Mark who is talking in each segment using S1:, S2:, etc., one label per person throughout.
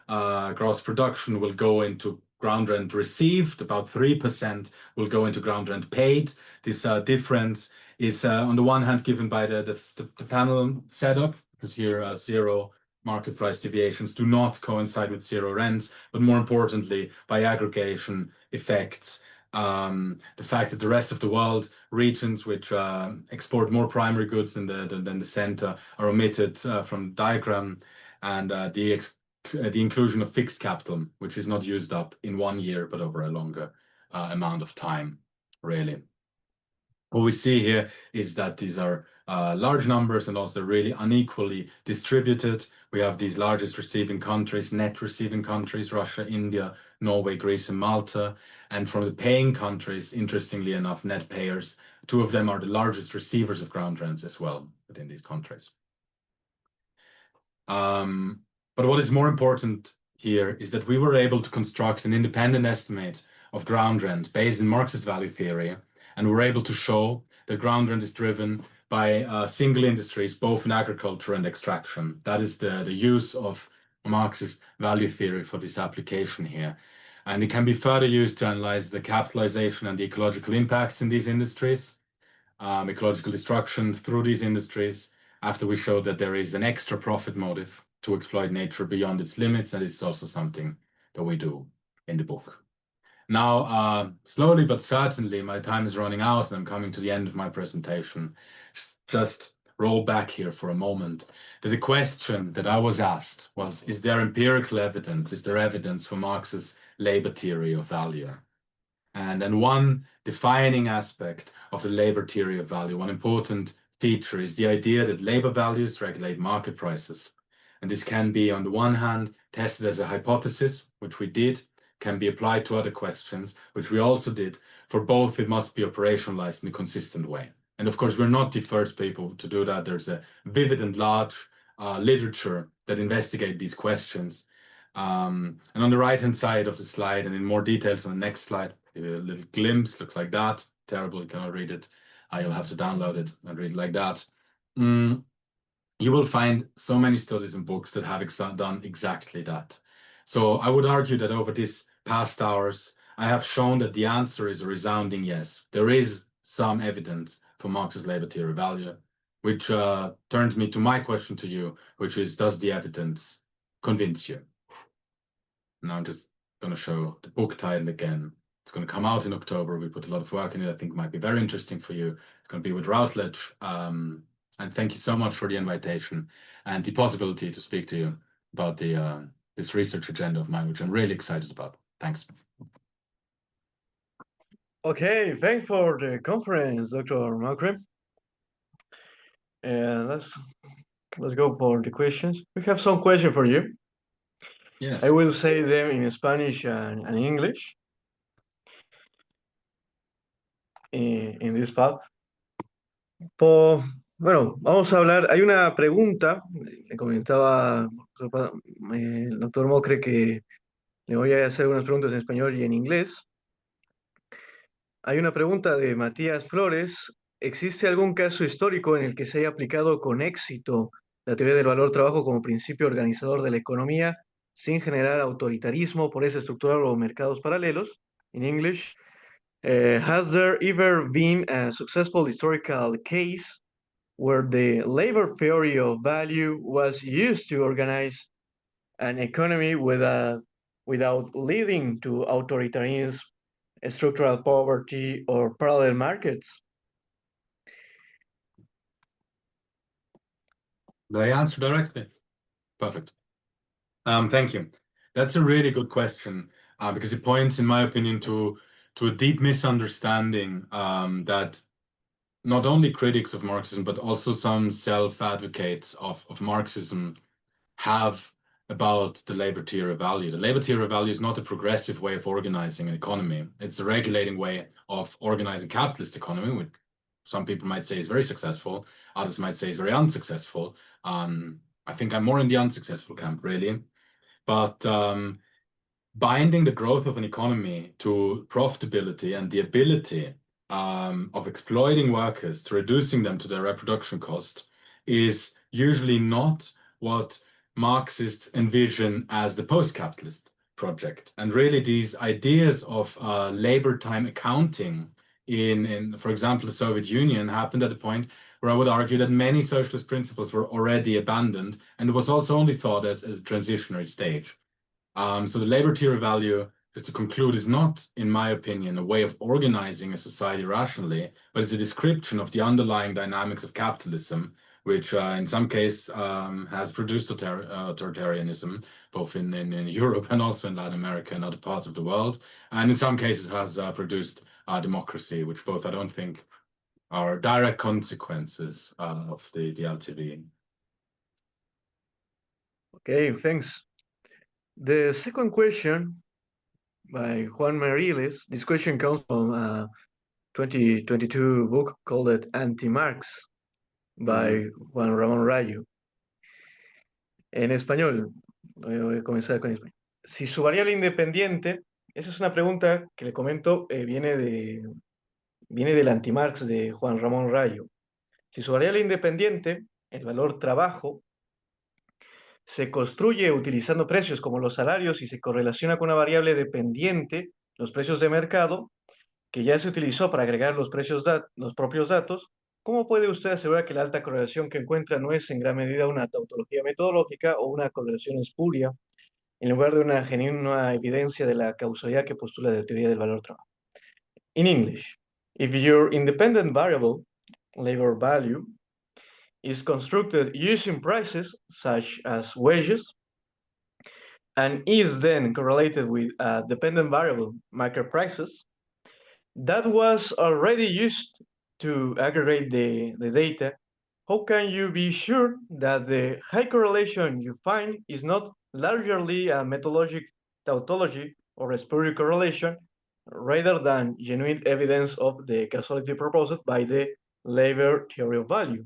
S1: gross production will go into ground rent received, about 3% will go into ground rent paid. This difference is on the one hand given by the panel setup, because here zero market price deviations do not coincide with zero rents, but more importantly by aggregation effects. The fact that the rest of the world, regions which export more primary goods than the center, are omitted from the diagram, and the inclusion of fixed capital, which is not used up in 1 year, but over a longer amount of time, really. What we see here is that these are large numbers and also really unequally distributed. We have these largest receiving countries, net receiving countries, Russia, India, Norway, Greece, and Malta. And from the paying countries, interestingly enough, net payers, 2 of them are the largest receivers of ground rents as well within these countries. But what is more important here is that we were able to construct an independent estimate of ground rent based in Marxist value theory, and we're able to show that ground rent is driven by single industries, both in agriculture and extraction. That is the use of Marxist value theory for this application here. And it can be further used to analyze the capitalization and the ecological impacts in these industries, ecological destruction through these industries, after we showed that there is an extra profit motive to exploit nature beyond its limits, and it's also something that we do in the book. Now, slowly but certainly, my time is running out and I'm coming to the end of my presentation. Just roll back here for a moment. The question that I was asked was, is there empirical evidence? Is there evidence for Marx's labor theory of value? And one defining aspect of the labor theory of value, one important feature, is the idea that labor values regulate market prices. And this can be, on the one hand, tested as a hypothesis, which we did, can be applied to other questions, which we also did. For both, it must be operationalized in a consistent way. And of course, we're not the first people to do that. There's a vivid and large literature that investigate these questions. And on the right-hand side of the slide, and in more details on the next slide, a little glimpse, looks like that. Terrible, you cannot read it. You'll have to download it and read it like that. You will find so many studies and books that have done exactly that. So I would argue that over these past hours, I have shown that the answer is a resounding yes. There is some evidence for Marx's labor theory of value, which turns me to my question to you, which is, does the evidence convince you? Now I'm just going to show the book title again. It's going to come out in October. We put a lot of work in it. I think it might be very interesting for you. It's going to be with Routledge. And thank you so much for the invitation and the possibility to speak to you about the this research agenda of mine, which I'm really excited about. Thanks.
S2: Okay, thanks for the conference, Dr. Mokre. And let's go for the questions. We have some questions for you.
S1: Yes.
S2: I will say them in Spanish and English in this part. Bueno, vamos a hablar. Hay una pregunta, le comentaba el doctor Mokre que le voy a hacer unas preguntas en español y en inglés. Hay una pregunta de Matías Flores. ¿Existe algún caso histórico en el que se haya aplicado con éxito la teoría del valor-trabajo como principio organizador de la economía sin generar autoritarismo, pobreza estructural o mercados paralelos? In English, has there ever been a successful historical case where the labor theory of value was used to organize an economy without leading to authoritarianism, structural poverty, or parallel markets?
S1: Do I answer directly? Perfect. Thank you. That's a really good question because it points, in my opinion, to a deep misunderstanding that not only critics of Marxism, but also some self-advocates of Marxism have about the labor theory of value. The labor theory of value is not a progressive way of organizing an economy. It's a regulating way of organizing capitalist economy, which some people might say is very successful. Others might say is very unsuccessful. I think I'm more in the unsuccessful camp, really. But binding the growth of an economy to profitability and the ability of exploiting workers to reducing them to their reproduction cost is usually not what Marxists envision as the post-capitalist project. And really these ideas of labor time accounting in, for example, the Soviet Union happened at a point where I would argue that many socialist principles were already abandoned, and it was also only thought as a transitionary stage. So the labor theory value, just to conclude, is not, in my opinion, a way of organizing a society rationally, but it's a description of the underlying dynamics of capitalism, which in some case has produced authoritarianism, both in Europe and also in Latin America and other parts of the world, and in some cases has produced democracy, which both I don't think are direct consequences of the LTV.
S2: Okay, thanks. The second question by Juan Mariles, this question comes from a 2022 book called Anti-Marx by Juan Ramón Rayo. En español, voy a comenzar con español. Si su variable independiente, esa es una pregunta que le comento, viene del Anti-Marx de Juan Ramón Rayo. Si su variable independiente, el valor trabajo, se construye utilizando precios como los salarios y se correlaciona con una variable dependiente, los precios de mercado, que ya se utilizó para agregar los propios datos, ¿cómo puede usted asegurar que la alta correlación que encuentra no es en gran medida una tautología metodológica o una correlación espuria, en lugar de una genuina evidencia de la causalidad que postula la teoría del valor trabajo? In English, if your independent variable, labor value, is constructed using prices such as wages, and is then correlated with a dependent variable, market prices, that was already used to aggregate the data, how can you be sure that the high correlation you find is not largely a methodologic tautology or a spurious correlation, rather than genuine evidence of the causality proposed by the labor theory of value?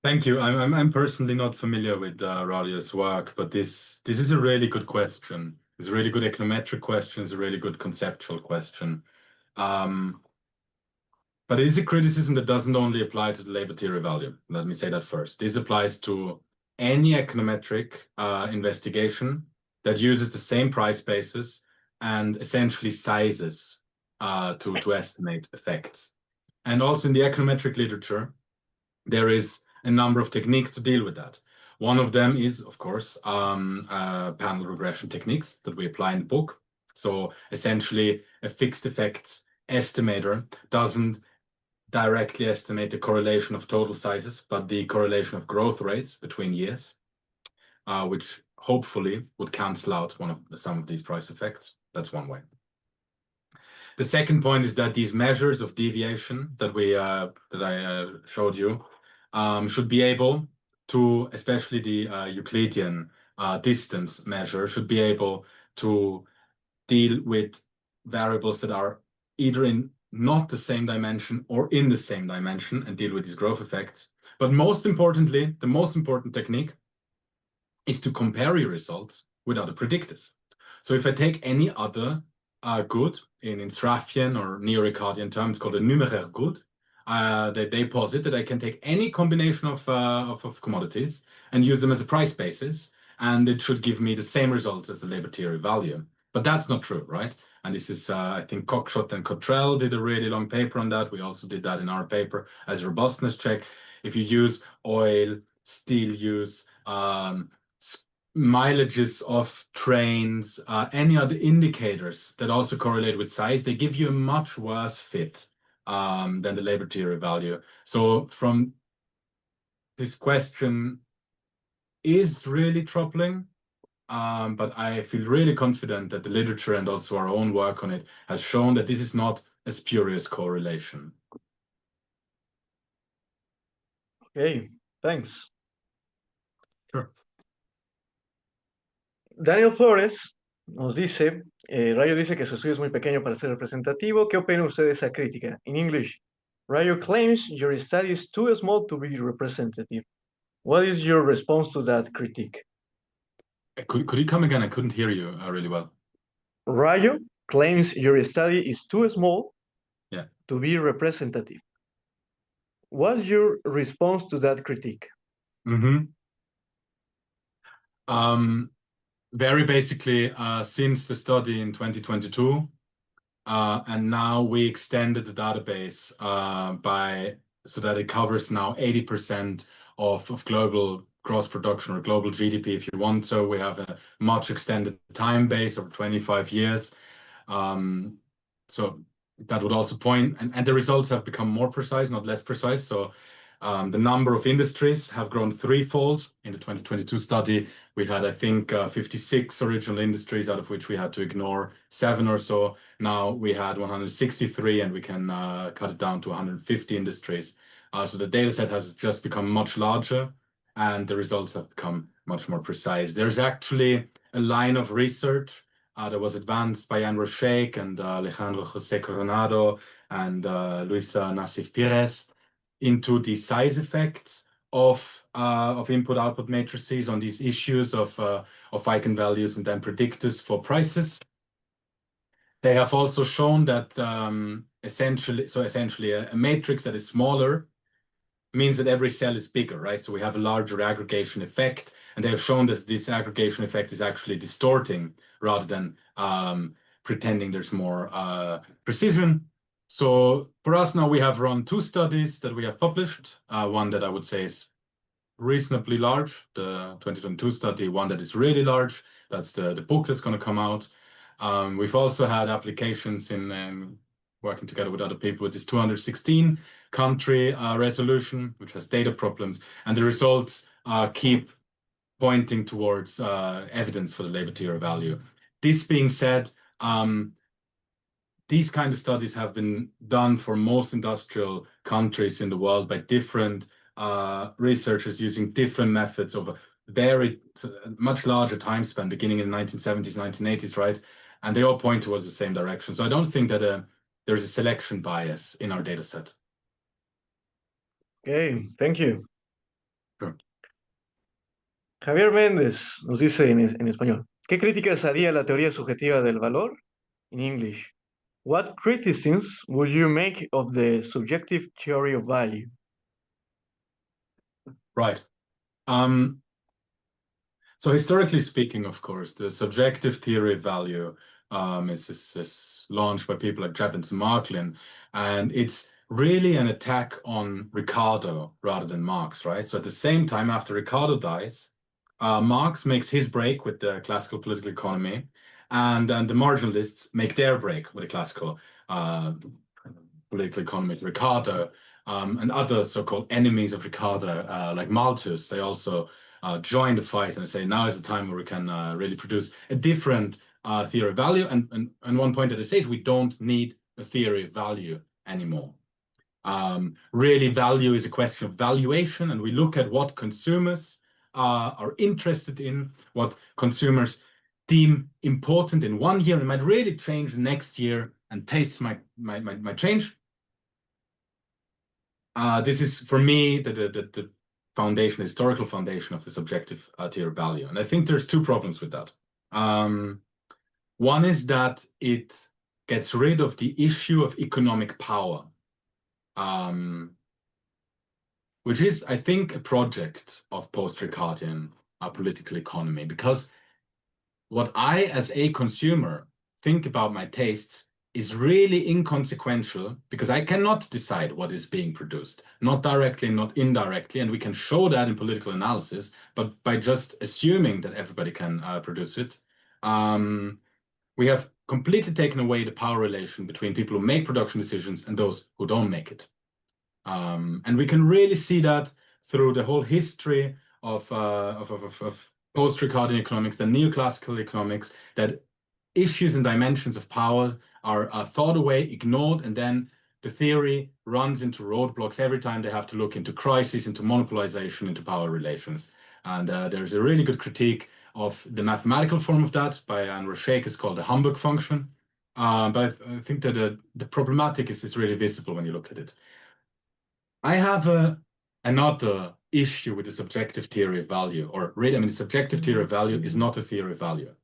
S1: Thank you. I'm personally not familiar with Radio's work, but this is a really good question. It's a really good econometric question. It's a really good conceptual question. But it is a criticism that doesn't only apply to the labor theory value. Let me say that first. This applies to any econometric investigation that uses the same price basis and essentially sizes to estimate effects. And also in the econometric literature, there is a number of techniques to deal with that. One of them is, of course, panel regression techniques that we apply in the book. So essentially, a fixed effects estimator doesn't directly estimate the correlation of total sizes, but the correlation of growth rates between years, which hopefully would cancel out some of these price effects. That's one way. The second point is that these measures of deviation that I showed you should be able to, especially the Euclidean distance measure, should be able to deal with variables that are either in not the same dimension or in the same dimension and deal with these growth effects. But most importantly, the most important technique is to compare your results with other predictors. So if I take any other good in Sraffian or Neo-Ricardian terms called a numérique good, they posit that I can take any combination of commodities and use them as a price basis, and it should give me the same results as the labor theory value. But that's not true, right? And this is, I think Cockshott and Cottrell did a really long paper on that. We also did that in our paper as a robustness check. If you use oil, steel use, mileages of trains, any other indicators that also correlate with size, they give you a much worse fit than the labor theory value. So from this question is really troubling, but I feel really confident that the literature and also our own work on it has shown that this is not a spurious correlation.
S2: Okay, thanks.
S1: Sure.
S2: Daniel Flores nos dice, Rayo dice que su estudio es muy pequeño para ser representativo. ¿Qué opina usted de esa crítica? In English, Rayo claims your study is too small to be representative. What is your response to that critique?
S1: Could you come again? I couldn't hear you really well.
S2: Rayo claims your study is too small to be representative. What's your response to that critique?
S1: Mm-hmm. Very basically, since the study in 2022, and now we extended the database so that it covers now 80% of global gross production or global GDP, if you want. So we have a much extended time base over 25 years. So that would also point, and the results have become more precise, not less precise. So the number of industries have grown threefold. In the 2022 study, we had, I think, 56 original industries, out of which we had to ignore 7 or so. Now we had 163, and we can cut it down to 150 industries. So the data set has just become much larger, and the results have become much more precise. There's actually a line of research that was advanced by Anwar Sheikh and Alejandro José Coronado and Luisa Nassif Pires into the size effects of input-output matrices on these issues of eigenvalues and then predictors for prices. They have also shown that essentially a matrix that is smaller means that every cell is bigger, right? So we have a larger aggregation effect, and they have shown that this aggregation effect is actually distorting rather than pretending there's more precision. So for us now, we have run 2 studies that we have published. One that I would say is reasonably large, the 2022 study, one that is really large. That's the book that's going to come out. We've also had applications in working together with other people with this 216 country resolution, which has data problems, and the results keep pointing towards evidence for the labor theory value. This being said, these kind of studies have been done for most industrial countries in the world by different researchers using different methods over very much larger time span, beginning in the 1970s, 1980s, right? And they all point towards the same direction. So I don't think that there's a selection bias in our data set.
S2: Okay, thank you.
S1: Sure.
S2: Javier Méndez nos dice en español, ¿qué críticas haría la teoría subjetiva del valor? In English, what criticisms would you make of the subjective theory of value?
S1: Right. So historically speaking, of course, the subjective theory of value is launched by people like Jevons and Marklin, and it's really an attack on Ricardo rather than Marx, right? So at the same time, after Ricardo dies, Marx makes his break with the classical political economy, and then the marginalists make their break with the classical political economy. Ricardo and other so-called enemies of Ricardo, like Malthus, they also join the fight and say now is the time where we can really produce a different theory of value. And one point that they say is we don't need a theory of value anymore. Really, value is a question of valuation, and we look at what consumers are interested in, what consumers deem important in one year, and it might really change next year, and tastes might change. This is, for me, the foundation, historical foundation of the subjective theory of value. And I think there's 2 problems with that. One is that it gets rid of the issue of economic power, which is, I think, a project of post-Ricardian political economy, because what I, as a consumer, think about my tastes is really inconsequential, because I cannot decide what is being produced, not directly, not indirectly, and we can show that in political analysis, but by just assuming that everybody can produce it, we have completely taken away the power relation between people who make production decisions and those who don't make it. And we can really see that through the whole history of post-Ricardian economics, the neoclassical economics, that issues and dimensions of power are thought away, ignored, and then the theory runs into roadblocks every time they have to look into crises, into monopolization, into power relations. And there's a really good critique of the mathematical form of that by Anwar Sheikh. It's called the Hamburg function. But I think that the problematic is really visible when you look at it. I have another issue with the subjective theory of value, or really, I mean, the subjective theory of value is not a theory of value.